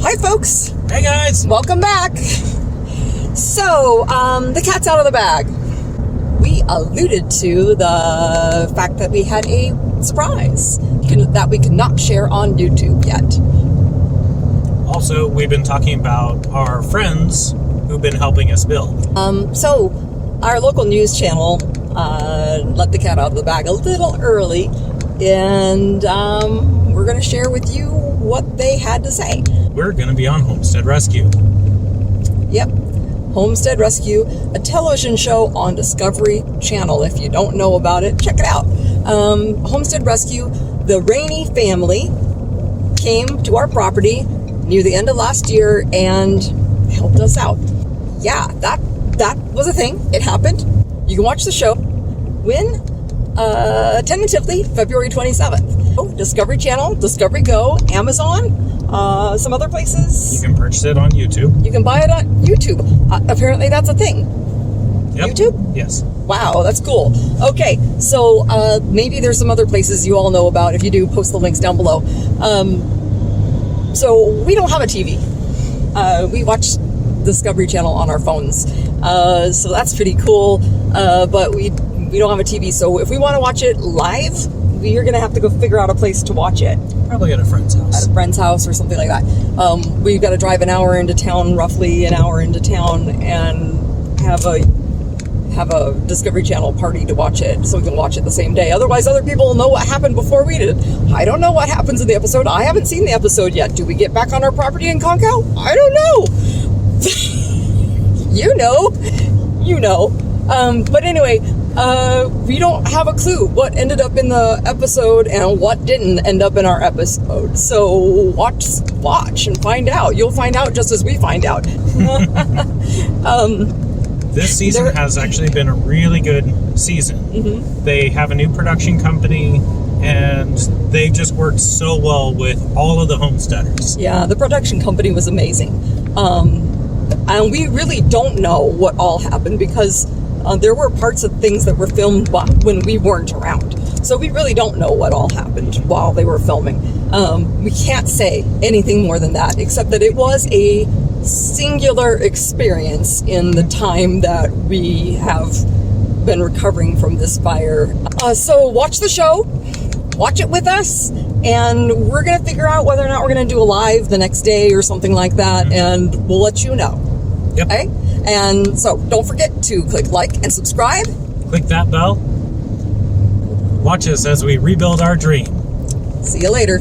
Hi, folks. Hey, guys. Welcome back. So, the cat's out of the bag. We alluded to the fact that we had a surprise that we could not share on YouTube yet. Also, we've been talking about our friends who've been helping us build. So, our local news channel let the cat out of the bag a little early, and we're going to share with you what they had to say. We're going to be on Homestead Rescue. Yep. Homestead Rescue, a television show on Discovery Channel. If you don't know about it, check it out. Homestead Rescue, the Rainey family came to our property near the end of last year and helped us out. Yeah, that was a thing. It happened. You can watch the show. When? Tentatively, February 27th. Oh, Discovery Channel, Discovery Go, Amazon, some other places. You can purchase it on YouTube. You can buy it on YouTube. Apparently that's a thing. Yep. YouTube? Yes. Wow, that's cool. Okay, so maybe there's some other places you all know about. If you do, post the links down below. So we don't have a TV. We watch Discovery Channel on our phones. So that's pretty cool. But we don't have a TV. So if we want to watch it live, we are going to have to go figure out a place to watch it. Probably at a friend's house. At a friend's house or something like that. We've got to drive an hour into town, roughly an hour into town, and have a Discovery Channel party to watch it, so we can watch it the same day. Otherwise, other people will know what happened before we did. I don't know what happens in the episode. I haven't seen the episode yet. Do we get back on our property in Concow? I don't know. You know. But anyway, we don't have a clue what ended up in the episode and what didn't end up in our episode. So watch and find out. You'll find out just as we find out. This season has actually been a really good season. Mm-hmm. They have a new production company, and they just worked so well with all of the homesteaders. Yeah, the production company was amazing. And we really don't know what all happened because there were parts of things that were filmed when we weren't around. So we really don't know what all happened while they were filming. We can't say anything more than that, except that it was a singular experience in the time that we have been recovering from this fire. So watch the show, watch it with us, and we're going to figure out whether or not we're going to do a live the next day or something like that, and we'll let you know. Yep. Okay? And so don't forget to click like and subscribe. Click that bell. Watch us as we rebuild our dream. See you later.